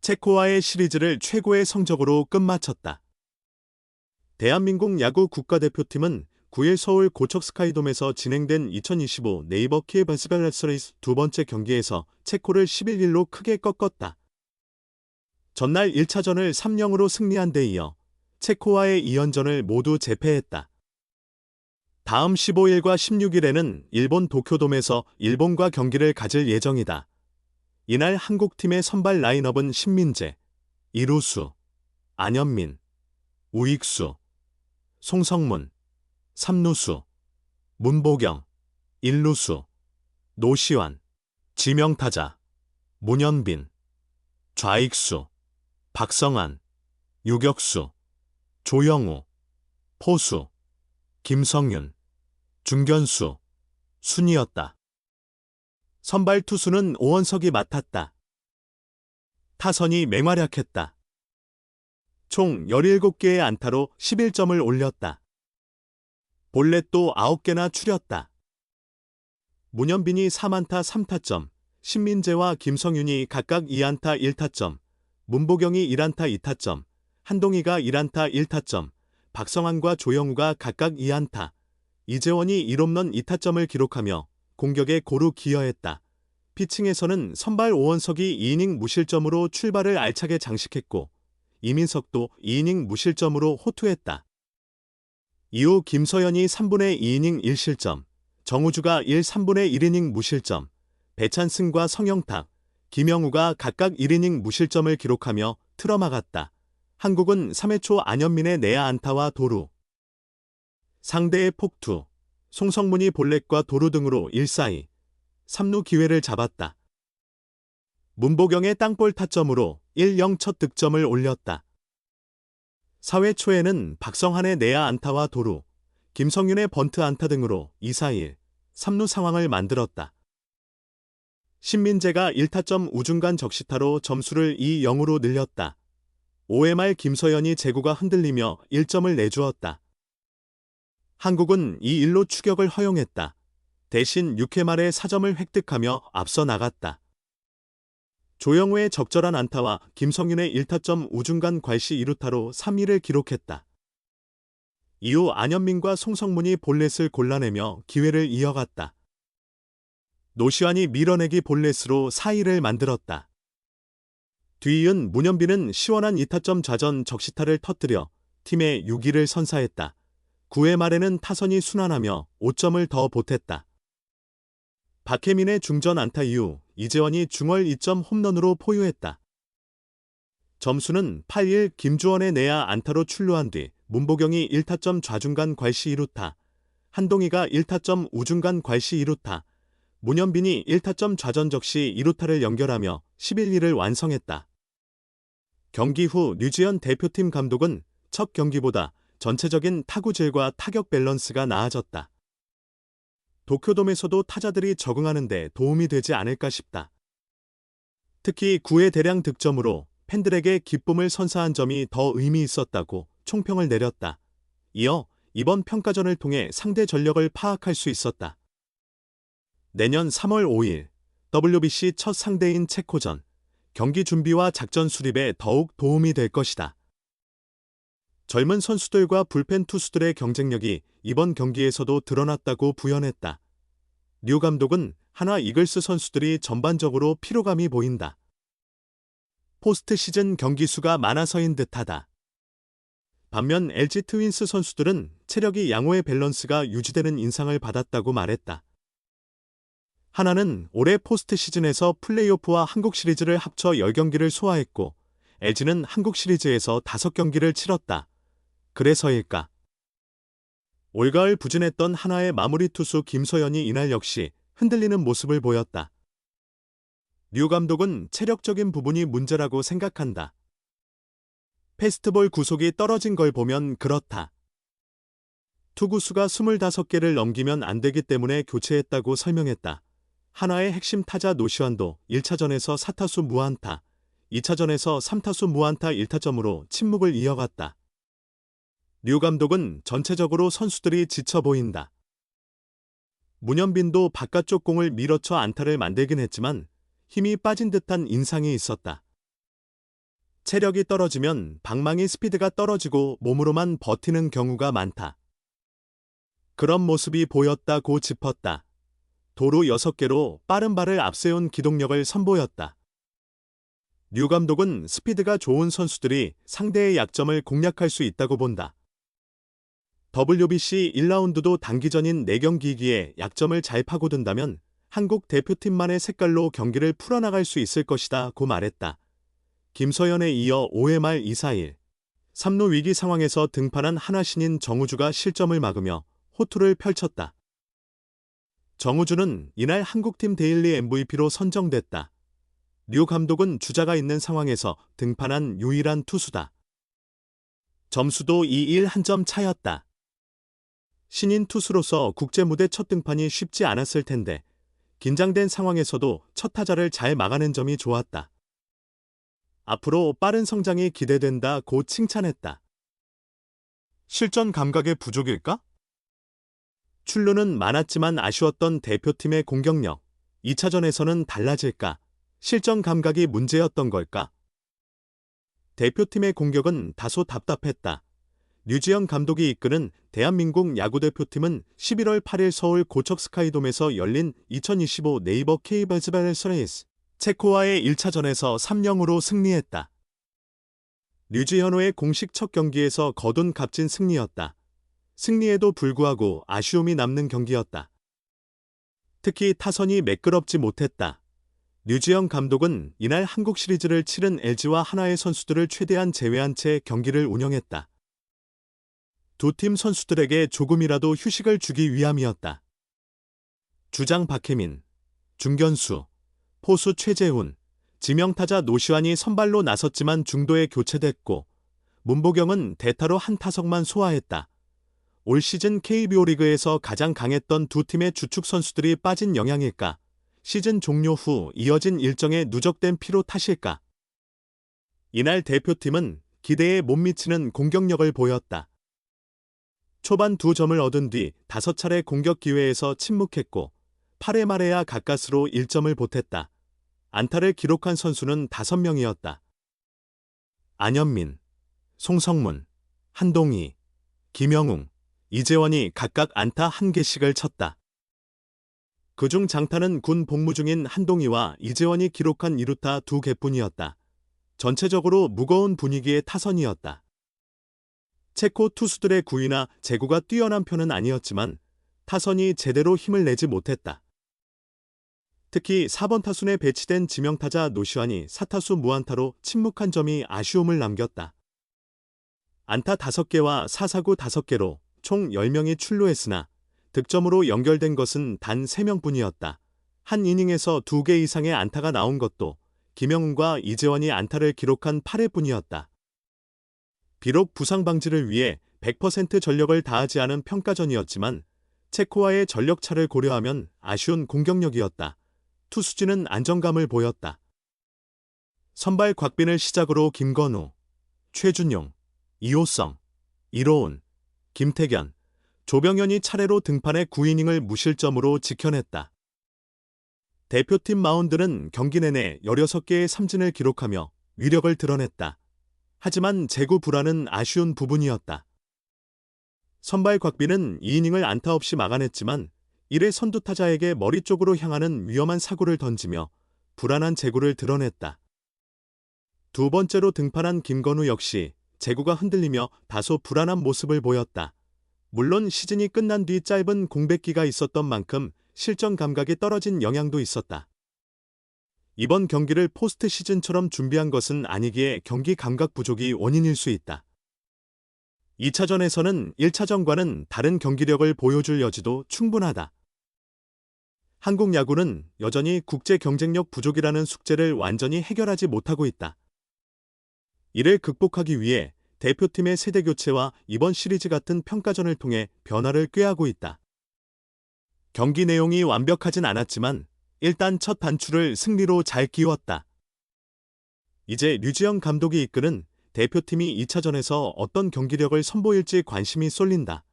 체코와의 시리즈를 최고의 성적으로 끝마쳤다. 대한민국 야구 국가대표팀은 9일 서울 고척 스카이돔에서 진행된 2025 네이버 키에 바스발라스레이스 두 번째 경기에서 체코를 11-1로 크게 꺾었다. 전날 1차전을 3-0으로 승리한 데 이어 체코와의 2연전을 모두 재패했다. 다음 15일과 16일에는 일본 도쿄돔에서 일본과 경기를 가질 예정이다. 이날 한국팀의 선발 라인업은 신민재, 이루수, 안현민, 우익수, 송성문, 삼루수, 문보경, 일루수, 노시환, 지명타자, 문현빈, 좌익수, 박성환, 유격수, 조영우, 포수, 김성윤, 중견수, 순이었다. 선발 투수는 오원석이 맡았다. 타선이 맹활약했다. 총 17개의 안타로 11점을 올렸다. 볼넷도 9개나 추렸다. 문현빈이 4안타 3타점, 신민재와 김성윤이 각각 2안타 1타점, 문보경이 1안타 2타점, 한동희가 1안타 1타점, 박성환과 조영우가 각각 2안타, 이재원이 1홈런 2타점을 기록하며 공격에 고루 기여했다. 피칭에서는 선발 오원석이 2이닝 무실점으로 출발을 알차게 장식했고 이민석도 2이닝 무실점으로 호투했다. 이후 김서현이 3분의 2이닝 1실점, 정우주가 3분의 1이닝 무실점, 배찬승과 성영탁, 김영우가 각각 1이닝 무실점을 기록하며 틀어막았다. 한국은 3회 초 안현민의 내야 안타와 도루, 상대의 폭투, 송성문이 볼넷과 도루 등으로 1사이, 3루 기회를 잡았다. 문보경의 땅볼 타점으로 1-0 첫 득점을 올렸다. 4회 초에는 박성환의 내야 안타와 도루, 김성윤의 번트 안타 등으로 2-1, 3루 상황을 만들었다. 신민재가 1타점 우중간 적시타로 점수를 2-0으로 늘렸다. 5회 말 김서현이 제구가 흔들리며 1점을 내주었다. 한국은 2-1로 추격을 허용했다. 대신 6회 말에 4점을 획득하며 앞서 나갔다. 조영우의 적절한 안타와 김성윤의 1타점 우중간 괄시 2루타로 3위를 기록했다. 이후 안현민과 송성문이 볼넷을 골라내며 기회를 이어갔다. 노시환이 밀어내기 볼넷으로 4위를 만들었다. 뒤이은 문현빈은 시원한 2타점 좌전 적시타를 터뜨려 팀의 6위를 선사했다. 9회 말에는 타선이 순환하며 5점을 더 보탰다. 박혜민의 중전 안타 이후 이재원이 중월 2점 홈런으로 포유했다. 점수는 8-1 김주원의 내야 안타로 출루한 뒤 문보경이 1타점 좌중간 괄시 2루타, 한동희가 1타점 우중간 괄시 2루타, 문현빈이 1타점 좌전 적시 2루타를 연결하며 11위를 완성했다. 경기 후 류지연 대표팀 감독은 첫 경기보다 전체적인 타구질과 타격 밸런스가 나아졌다. 도쿄돔에서도 타자들이 적응하는 데 도움이 되지 않을까 싶다. 특히 9회 대량 득점으로 팬들에게 기쁨을 선사한 점이 더 의미 있었다고 총평을 내렸다. 이어 이번 평가전을 통해 상대 전력을 파악할 수 있었다. 내년 3월 5일 WBC 첫 상대인 체코전, 경기 준비와 작전 수립에 더욱 도움이 될 것이다. 젊은 선수들과 불펜 투수들의 경쟁력이 이번 경기에서도 드러났다고 부연했다. 류 감독은 하나 이글스 선수들이 전반적으로 피로감이 보인다. 포스트 시즌 경기 수가 많아서인 듯하다. 반면 LG 트윈스 선수들은 체력이 양호의 밸런스가 유지되는 인상을 받았다고 말했다. 하나는 올해 포스트 시즌에서 플레이오프와 한국 시리즈를 합쳐 10경기를 소화했고 LG는 한국 시리즈에서 5경기를 치렀다. 그래서일까? 올가을 부진했던 하나의 마무리 투수 김서현이 이날 역시 흔들리는 모습을 보였다. 류 감독은 체력적인 부분이 문제라고 생각한다. 패스트볼 구속이 떨어진 걸 보면 그렇다. 투구수가 25개를 넘기면 안 되기 때문에 교체했다고 설명했다. 하나의 핵심 타자 노시환도 1차전에서 4타수 무안타, 2차전에서 3타수 무안타 1타점으로 침묵을 이어갔다. 류 감독은 전체적으로 선수들이 지쳐 보인다. 문현빈도 바깥쪽 공을 밀어쳐 안타를 만들긴 했지만 힘이 빠진 듯한 인상이 있었다. 체력이 떨어지면 방망이 스피드가 떨어지고 몸으로만 버티는 경우가 많다. 그런 모습이 보였다고 짚었다. 도루 6개로 빠른 발을 앞세운 기동력을 선보였다. 류 감독은 스피드가 좋은 선수들이 상대의 약점을 공략할 수 있다고 본다. WBC 1라운드도 단기전인 4경기이기에 약점을 잘 파고든다면 한국 대표팀만의 색깔로 경기를 풀어나갈 수 있을 것이다고 말했다. 김서연에 이어 5회 말 2-4-1. 3루 위기 상황에서 등판한 하나신인 정우주가 실점을 막으며 호투를 펼쳤다. 정우주는 이날 한국팀 데일리 MVP로 선정됐다. 류 감독은 주자가 있는 상황에서 등판한 유일한 투수다. 점수도 2-1 한 점 차였다. 신인 투수로서 국제무대 첫 등판이 쉽지 않았을 텐데 긴장된 상황에서도 첫 타자를 잘 막아낸 점이 좋았다. 앞으로 빠른 성장이 기대된다고 칭찬했다. 실전 감각의 부족일까? 출루는 많았지만 아쉬웠던 대표팀의 공격력. 2차전에서는 달라질까? 실전 감각이 문제였던 걸까? 대표팀의 공격은 다소 답답했다. 류지영 감독이 이끄는 대한민국 야구대표팀은 11월 8일 서울 고척 스카이돔에서 열린 2025 네이버 K바즈바렐 서레이스 체코와의 1차전에서 3-0으로 승리했다. 류지현호의 공식 첫 경기에서 거둔 값진 승리였다. 승리에도 불구하고 아쉬움이 남는 경기였다. 특히 타선이 매끄럽지 못했다. 류지영 감독은 이날 한국 시리즈를 치른 LG와 하나의 선수들을 최대한 제외한 채 경기를 운영했다. 두 팀 선수들에게 조금이라도 휴식을 주기 위함이었다. 주장 박혜민, 중견수, 포수 최재훈, 지명타자 노시환이 선발로 나섰지만 중도에 교체됐고 문보경은 대타로 한 타석만 소화했다. 올 시즌 KBO 리그에서 가장 강했던 두 팀의 주축 선수들이 빠진 영향일까? 시즌 종료 후 이어진 일정에 누적된 피로 탓일까? 이날 대표팀은 기대에 못 미치는 공격력을 보였다. 초반 2점을 얻은 뒤 5차례 공격 기회에서 침묵했고 8회 말에야 가까스로 1점을 보탰다. 안타를 기록한 선수는 5명이었다. 안현민, 송성문, 한동희, 김영웅, 이재원이 각각 안타 1개씩을 쳤다. 그중 장타는 군 복무 중인 한동희와 이재원이 기록한 2루타 2개뿐이었다. 전체적으로 무거운 분위기의 타선이었다. 체코 투수들의 구위나 제구가 뛰어난 편은 아니었지만 타선이 제대로 힘을 내지 못했다. 특히 4번 타순에 배치된 지명타자 노시환이 4타수 무안타로 침묵한 점이 아쉬움을 남겼다. 안타 5개와 사사구 5개로 총 10명이 출루했으나 득점으로 연결된 것은 단 3명뿐이었다. 한 이닝에서 2개 이상의 안타가 나온 것도 김영웅과 이재원이 안타를 기록한 8회뿐이었다. 비록 부상 방지를 위해 100% 전력을 다하지 않은 평가전이었지만 체코와의 전력차를 고려하면 아쉬운 공격력이었다. 투수진은 안정감을 보였다. 선발 곽빈을 시작으로 김건우, 최준용, 이호성, 이로운, 김태견, 조병현이 차례로 등판해 9이닝을 무실점으로 지켜냈다. 대표팀 마운드는 경기 내내 16개의 삼진을 기록하며 위력을 드러냈다. 하지만 제구 불안은 아쉬운 부분이었다. 선발 곽빈은 2이닝을 안타 없이 막아냈지만 1회 선두 타자에게 머리 쪽으로 향하는 위험한 사구를 던지며 불안한 제구를 드러냈다. 두 번째로 등판한 김건우 역시 제구가 흔들리며 다소 불안한 모습을 보였다. 물론 시즌이 끝난 뒤 짧은 공백기가 있었던 만큼 실전 감각이 떨어진 영향도 있었다. 이번 경기를 포스트 시즌처럼 준비한 것은 아니기에 경기 감각 부족이 원인일 수 있다. 2차전에서는 1차전과는 다른 경기력을 보여줄 여지도 충분하다. 한국 야구는 여전히 국제 경쟁력 부족이라는 숙제를 완전히 해결하지 못하고 있다. 이를 극복하기 위해 대표팀의 세대 교체와 이번 시리즈 같은 평가전을 통해 변화를 꾀하고 있다. 경기 내용이 완벽하진 않았지만 일단 첫 단추를 승리로 잘 끼웠다. 이제 류지영 감독이 이끄는 대표팀이 2차전에서 어떤 경기력을 선보일지 관심이 쏠린다.